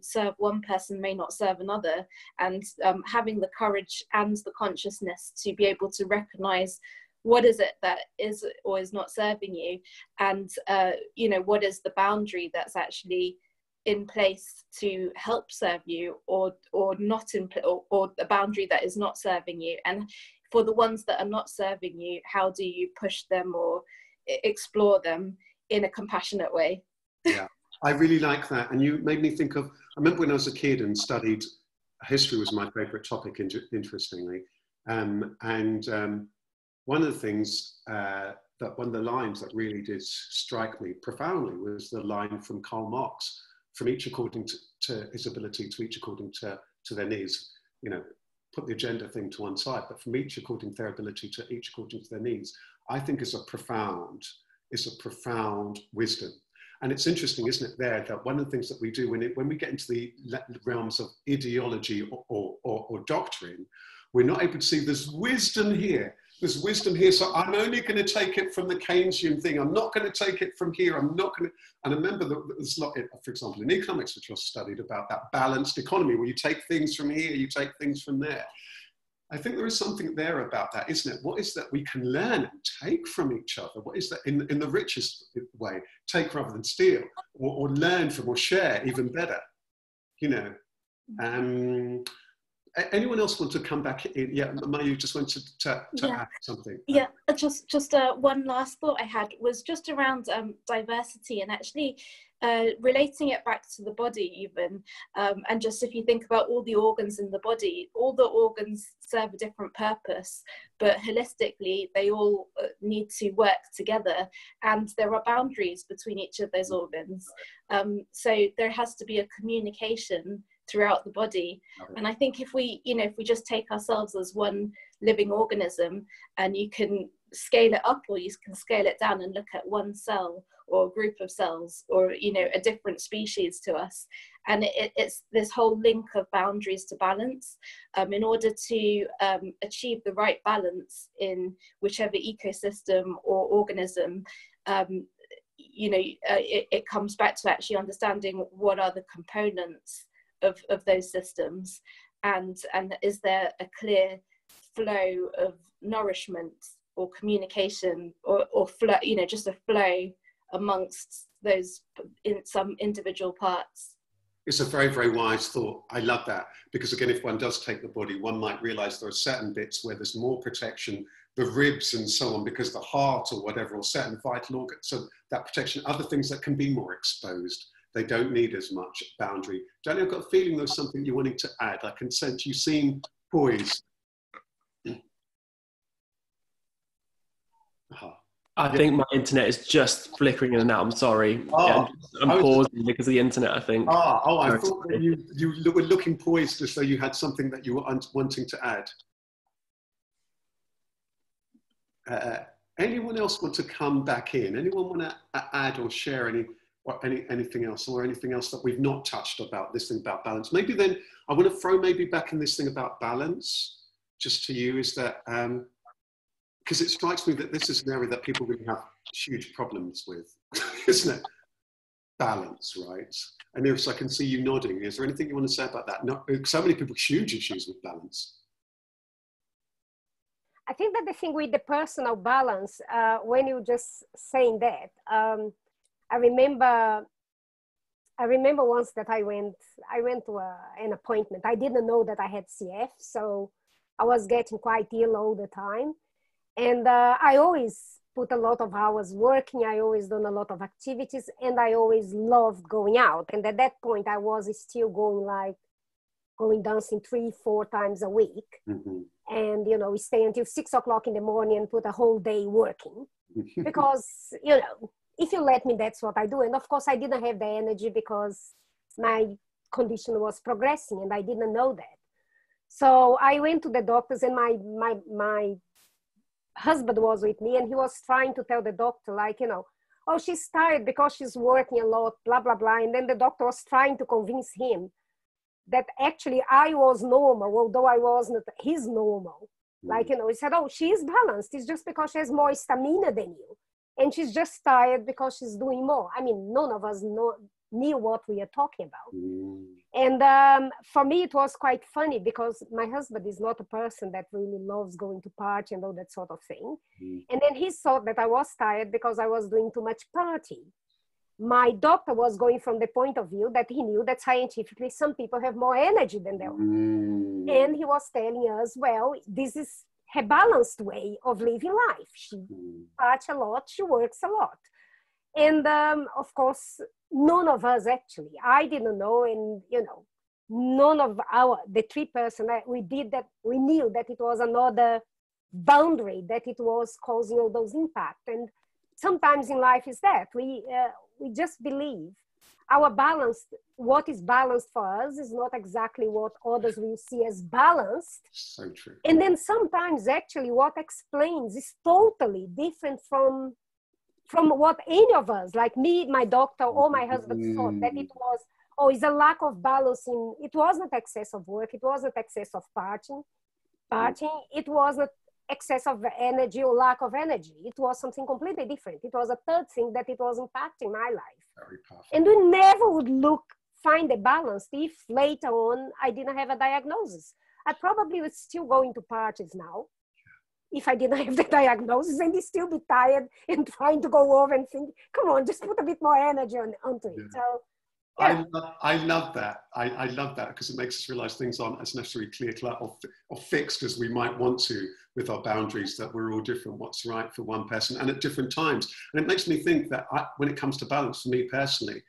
serve one person may not serve another, and having the courage and the consciousness to be able to recognize what is it that is or is not serving you, and you know, what is the boundary that's actually in place to help serve you, or not in or the boundary that is not serving you. And for the ones that are not serving you, how do you push them or explore them in a compassionate way? Yeah, I really like that. And you made me think of, I remember when I was a kid and studied, history was my favorite topic, interestingly. One of the things one of the lines that really did strike me profoundly was the line from Karl Marx, from each according to his ability, to each according to their needs. You know, put the agenda thing to one side, but from each according to their ability to each according to their needs, I think is a profound wisdom. And it's interesting, isn't it, there, that one of the things that we do when we get into the realms of ideology or doctrine, we're not able to see there's wisdom here. There's wisdom here, so I'm only going to take it from the Keynesian thing. I'm not going to take it from here. I'm not going to. And I remember there's a lot, for example, in economics, which was studied, about that balanced economy, where you take things from here, you take things from there. I think there is something there about that, isn't it? What is that we can learn and take from each other? What is that in the richest way? Take rather than steal, or learn from, or share even better, you know. Anyone else want to come back in? Yeah, Mayu just wanted to add something. Yeah, just one last thought I had was just around diversity, and actually relating it back to the body even, and just if you think about all the organs in the body, all the organs serve a different purpose, but holistically they all need to work together, and there are boundaries between each of those organs. So there has to be a communication throughout the body. And I think if we just take ourselves as one living organism, and you can scale it up or you can scale it down and look at one cell or a group of cells, or a different species to us, and it's this whole link of boundaries to balance, in order to achieve the right balance in whichever ecosystem or organism. you know, it comes back to actually understanding what are the components of those systems, and is there a clear flow of nourishment or communication or flow, you know, just a flow amongst those in some individual parts. It's a very, very wise thought. I love that, because again, if one does take the body, one might realize there are certain bits where there's more protection, the ribs and so on, because the heart or whatever, or certain vital organs, so that protection, other things that can be more exposed, they don't need as much boundary. Danny, I've got a feeling there's something you're wanting to add. I can sense you seem poised. I think my internet is just flickering in and out. I'm sorry. Yeah, I'm pausing because of the internet, I think. I thought that you were looking poised as though you had something that you were wanting to add. Anyone else want to come back in? Anyone want to add or share anything else, or anything else that we've not touched about this thing about balance? Maybe then I want to throw maybe back in this thing about balance, just to you, is that, because it strikes me that this is an area that people really have huge problems with, isn't it? Balance, right? And if I can see you nodding, is there anything you want to say about that? No, so many people huge issues with balance. I think that the thing with the personal balance, when you just saying that, I remember once that I went to an appointment. I didn't know that I had CF, so I was getting quite ill all the time. And I always put a lot of hours working. I always done a lot of activities, and I always loved going out. And at that point, I was still going dancing 3-4 times a week. Mm-hmm. And, you know, we stay until 6 o'clock in the morning and put a whole day working. Because, you know, if you let me, that's what I do. And of course, I didn't have the energy because my condition was progressing, and I didn't know that. So I went to the doctors, and my husband was with me, and he was trying to tell the doctor, like, you know, oh, she's tired because she's working a lot, blah, blah, blah. And then the doctor was trying to convince him that actually I was normal, although I wasn't his normal. Like, you know, he said, oh, she is balanced. It's just because she has more stamina than you. And she's just tired because she's doing more. I mean, none of us knew what we are talking about. And for me, it was quite funny because my husband is not a person that really loves going to party and all that sort of thing. And then he thought that I was tired because I was doing too much party. My doctor was going from the point of view that he knew that scientifically some people have more energy than them. And he was telling us, well, this is her balanced way of living life. She parties a lot, she works a lot. And of course, none of us actually, I didn't know, and you know, none of the 3 persons that we did that, we knew that it was another boundary, that it was causing all those impacts. And sometimes in life is that, we just believe our balance, what is balanced for us is not exactly what others will see as balanced. So true. And then sometimes actually what explains is totally different from what any of us, like me, my doctor, or my husband thought that it was, oh, it's a lack of balance in, it wasn't excess of work, it wasn't excess of partying, it wasn't excess of energy or lack of energy. It was something completely different. It was a third thing that it was impacting my life. Very powerful. And we never would find a balance if later on I didn't have a diagnosis. I probably would still go into parties now if I didn't have the diagnosis, and still be tired and trying to go over and think, come on, just put a bit more energy onto it. So, yeah. I love that. I love that because it makes us realize things aren't as necessarily clear or fixed as we might want to with our boundaries, that we're all different, what's right for one person and at different times. And it makes me think that when it comes to balance, for me personally,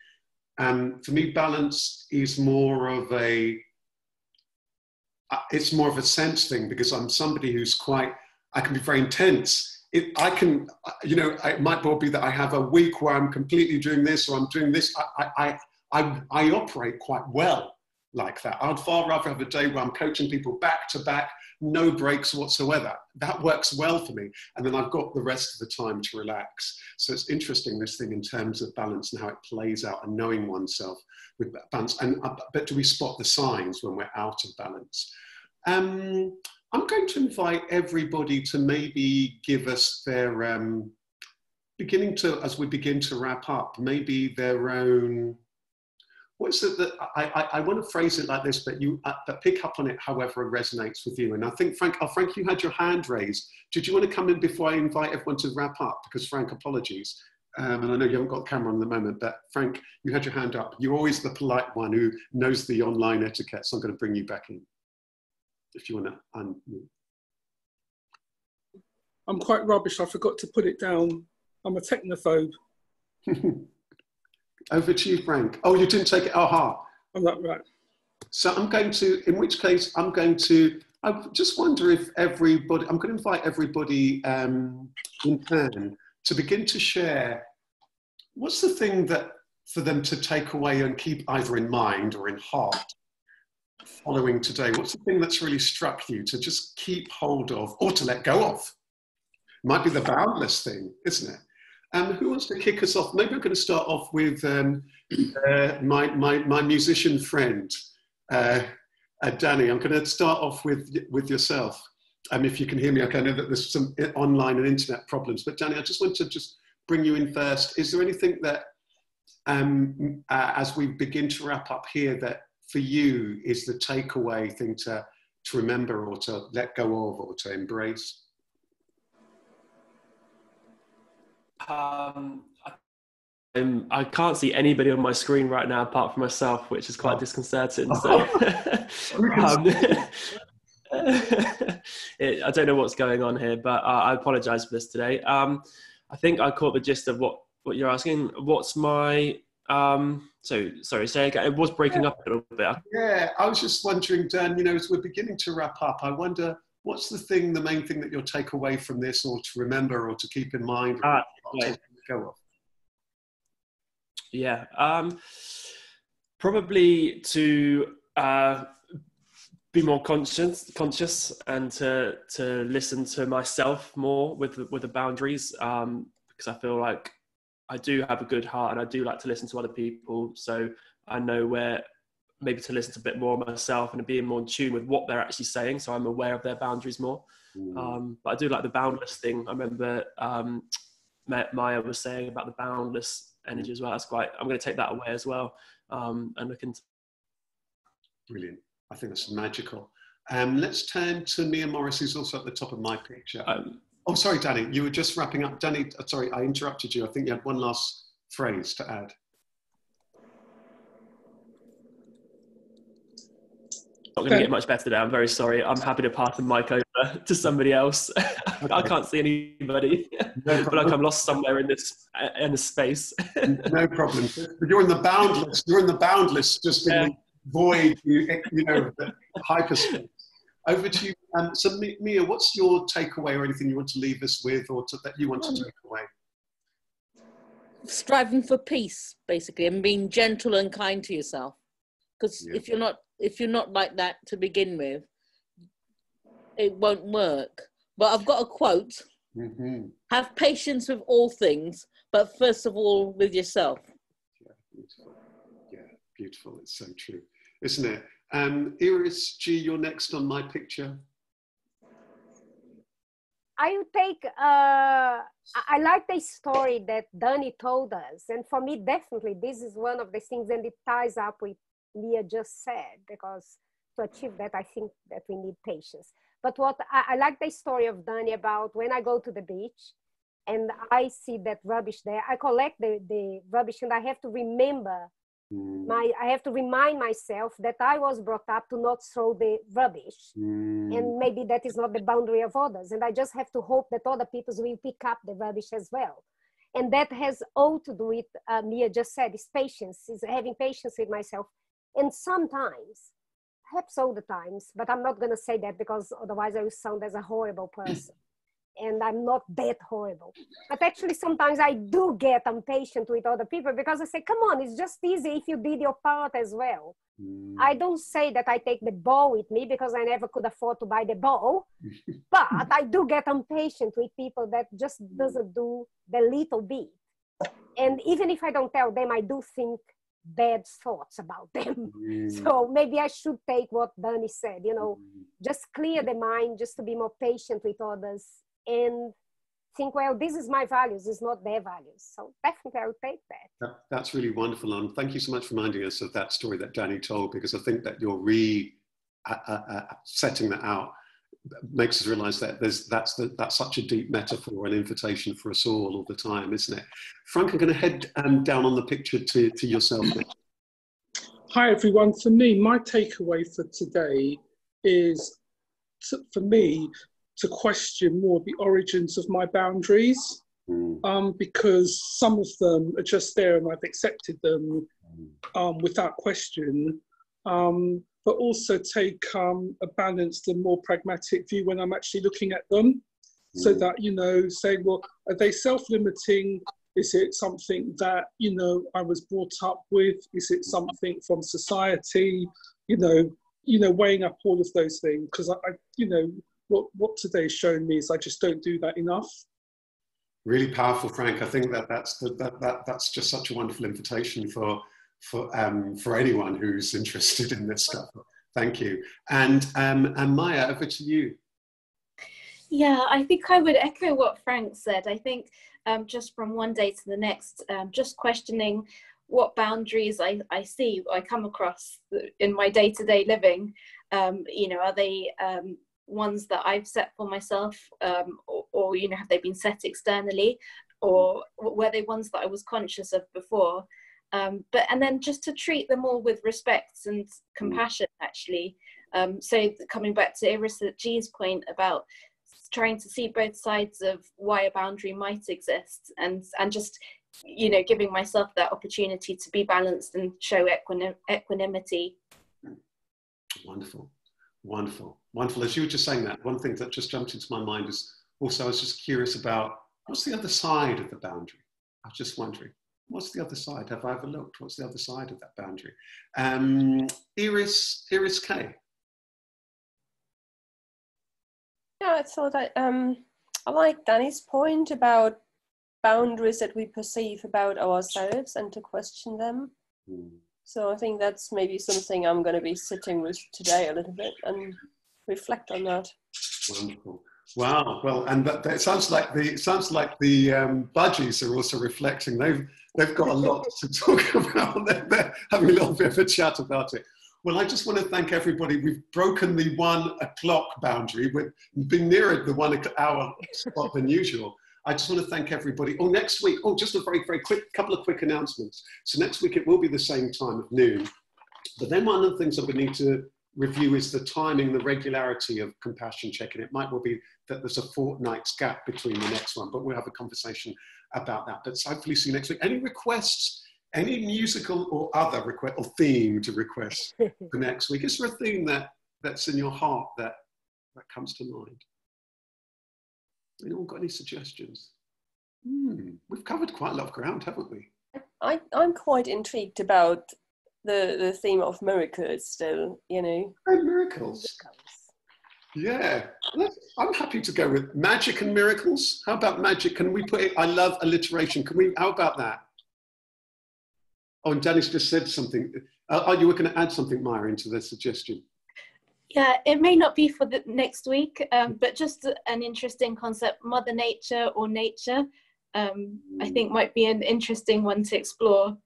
balance is more of a sense thing, because I'm somebody who's I can be very intense. It might well be that I have a week where I'm completely doing this or I'm doing this. I operate quite well like that. I'd far rather have a day where I'm coaching people back to back, no breaks whatsoever. That works well for me. And then I've got the rest of the time to relax. So it's interesting, this thing in terms of balance and how it plays out, and knowing oneself with balance. But do we spot the signs when we're out of balance? I'm going to invite everybody to maybe give us their beginning to, as we begin to wrap up, maybe their own, what is it that, I want to phrase it like this, but you but pick up on it however it resonates with you. And I think, Frank, Frank, you had your hand raised. Did you want to come in before I invite everyone to wrap up? Because Frank, apologies. And I know you haven't got the camera on at the moment, but Frank, you had your hand up. You're always the polite one who knows the online etiquette, so I'm going to bring you back in. If you want to unmute. I'm quite rubbish. I forgot to put it down. I'm a technophobe. Over to you, Frank. Oh, you didn't take it. Aha. I'm not right. So I'm going to, in which case I'm going to, I just wonder if everybody, I'm going to invite everybody in turn to begin to share what's the thing that for them to take away and keep either in mind or in heart following today. What's the thing that's really struck you to just keep hold of or to let go of? Might be the boundless thing, isn't it? Who wants to kick us off? Maybe I'm going to start off with my musician friend, Danny. I'm going to start off with yourself. If you can hear me, okay, I know that there's some online and internet problems, but Danny, I just want to bring you in first. Is there anything that, as we begin to wrap up here, that for you is the takeaway thing to remember or to let go of or to embrace? I can't see anybody on my screen right now apart from myself, which is quite disconcerting. So I don't know what's going on here, but I apologize for this today. I think I caught the gist of what you're asking. What's my sorry, say again. It was breaking up a little bit. Yeah, I was just wondering, Dan, you know, as we're beginning to wrap up, I wonder what's the main thing that you'll take away from this, or to remember, or to keep in mind, or to go off? Yeah, probably to be more conscious and to listen to myself more with the boundaries, because I feel like I do have a good heart and I do like to listen to other people, so I know where maybe to listen to a bit more myself and being more in tune with what they're actually saying, so I'm aware of their boundaries more. But I do like the boundless thing. I remember Maya was saying about the boundless energy as well. That's quite, I'm going to take that away as well, and look into. Brilliant. I think that's magical. Let's turn to Mia Morris, who's also at the top of my picture. Oh, sorry, Danny, you were just wrapping up. Danny, sorry, I interrupted you. I think you had one last phrase to add. Not going to get much better today. I'm very sorry. I'm happy to pass the mic over to somebody else. Okay. I can't see anybody. No, but like I'm lost somewhere in this space. No problem. You're in the boundless. You're in the boundless, just in the void. You know, the hyperspace. Over to you. So Mia, what's your takeaway, or anything you want to leave us with, or that you want to take away? Striving for peace, basically, and being gentle and kind to yourself. Because if you're not like that to begin with, it won't work. But I've got a quote. Have patience with all things, but first of all with yourself. Yeah, beautiful. Yeah, beautiful. It's so true, isn't it? Iris G, you're next on my picture. I would take, I like the story that Danny told us. And for me, definitely, this is one of the things, and it ties up with Mia just said, because to achieve that, I think that we need patience. But what I like the story of Danny about when I go to the beach and I see that rubbish there, I collect the rubbish, and I have to remember I have to remind myself that I was brought up to not throw the rubbish. And maybe that is not the boundary of others. And I just have to hope that other people will pick up the rubbish as well. And that has all to do with, Mia just said, is patience, is having patience with myself. And sometimes, perhaps all the times, but I'm not going to say that because otherwise I will sound as a horrible person. And I'm not that horrible. But actually, sometimes I do get impatient with other people because I say, come on, it's just easy if you did your part as well. I don't say that I take the ball with me because I never could afford to buy the ball. But I do get impatient with people that just doesn't do the little bit. And even if I don't tell them, I do think bad thoughts about them. So maybe I should take what Danny said, you know, just clear the mind, just to be more patient with others and think, well, this is my values, it's not their values. So definitely I would take that. That's really wonderful. And thank you so much for reminding us of that story that Danny told, because I think that you're setting that out makes us realize that that's such a deep metaphor and invitation for us all the time, isn't it? Frank, I'm going to head down on the picture to yourself now. Hi everyone. For me, my takeaway for today is for me to question more the origins of my boundaries, because some of them are just there and I've accepted them without question, but also take a balanced and more pragmatic view when I'm actually looking at them, so that, you know, saying, well, are they self-limiting? Is it something that, you know, I was brought up with? Is it something from society? You know, weighing up all of those things, because I you know, what today's shown me is I just don't do that enough. Really powerful, Frank. I think that's just such a wonderful invitation for anyone who's interested in this stuff. Thank you. And Maya, over to you. Yeah, I think I would echo what Frank said. I think just from one day to the next, just questioning what boundaries I see, I come across in my day-to-day living. You know, are they ones that I've set for myself, or you know, have they been set externally, or were they ones that I was conscious of before? And then just to treat them all with respect and compassion, actually. So coming back to Iris G's point about trying to see both sides of why a boundary might exist, and just, you know, giving myself that opportunity to be balanced and show equanimity. Wonderful, wonderful, wonderful. As you were just saying that, one thing that just jumped into my mind is also, I was just curious about what's the other side of the boundary. I was just wondering, what's the other side? Have I ever looked? What's the other side of that boundary? Iris K. Yeah, I thought I like Danny's point about boundaries that we perceive about ourselves and to question them. So I think that's maybe something I'm going to be sitting with today a little bit and reflect on that. Wonderful. Wow. Well, and it sounds like the budgies are also reflecting. They've got a lot to talk about. They're having a little bit of a chat about it. Well, I just want to thank everybody. We've broken the 1 o'clock boundary. We've been nearer the 1 hour spot than usual. I just want to thank everybody. Oh, next week, just a very, very quick couple of quick announcements. So next week it will be the same time of noon. But then one of the things that we need to review is the timing, the regularity of compassion checking. It might well be that there's a fortnight's gap between the next one, but we'll have a conversation about that. But hopefully see you next week. Any requests? Any musical or other request or theme to request for next week? Is there a theme that's in your heart that comes to mind? Anyone got any suggestions? We've covered quite a lot of ground, haven't we? I'm quite intrigued about the theme of miracles still, you know. Oh, miracles. Yeah, I'm happy to go with magic and miracles. How about magic? Can we put it? I love alliteration. How about that? Oh, and Danny's just said something. You were going to add something, Maya, into the suggestion. Yeah, it may not be for the next week, but just an interesting concept, Mother Nature or nature, I think might be an interesting one to explore.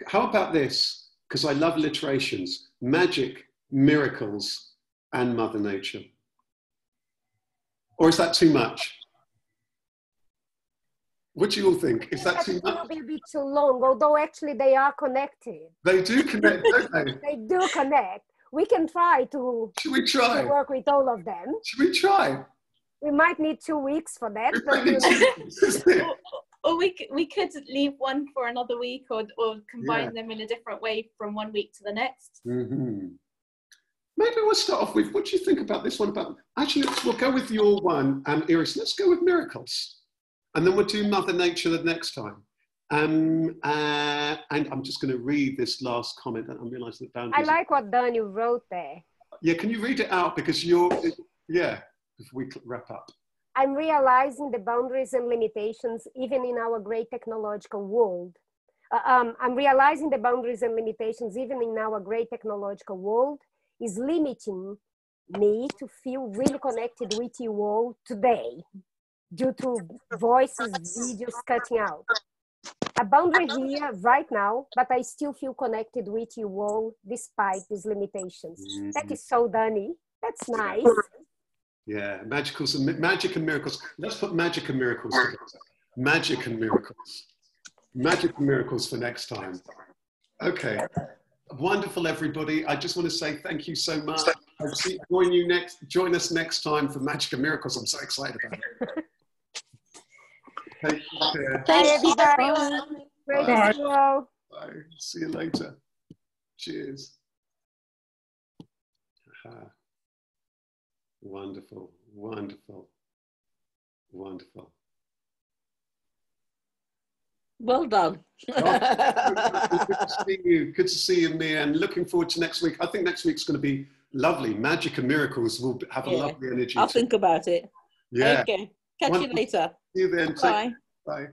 How about this? Because I love alliterations. Magic, miracles, and Mother Nature. Or is that too much? What do you all think? Is that too much? It will be a bit too long, although actually they are connected. They do connect, don't they? They do connect. We can try to, Should we try? to work with all of them. Should we try? We might need 2 weeks for that. Or we could leave one for another week, or combine them in a different way from 1 week to the next. Mm-hmm. Maybe we'll start off with, what do you think about this one? Actually, we'll go with your one, Iris. Let's go with miracles. And then we'll do Mother Nature the next time. And I'm just going to read this last comment. I'm realizing that boundaries. I like what Daniel wrote there. Yeah, can you read it out? Because before we wrap up. I'm realizing the boundaries and limitations even in our great technological world. I'm realizing the boundaries and limitations even in our great technological world is limiting me to feel really connected with you all today due to voices, videos cutting out. A boundary here right now, but I still feel connected with you all despite these limitations. That is so Dani. That's nice. Yeah, magic and miracles. Let's put magic and miracles together. Magic and miracles. Magic and miracles for next time. Okay. Wonderful, everybody. I just want to say thank you so much. I'll join us next time for Magic and Miracles. I'm so excited about it. Take care. Bye, everybody. Great to see you all. Bye. See you later. Cheers. Wonderful, wonderful, wonderful. Well done. Good to see you. Good to see you, Mia, and looking forward to next week. I think next week's going to be lovely. Magic and miracles will have a lovely energy. I'll think about it. Yeah. Okay. Catch you later. See you then. Bye. Bye.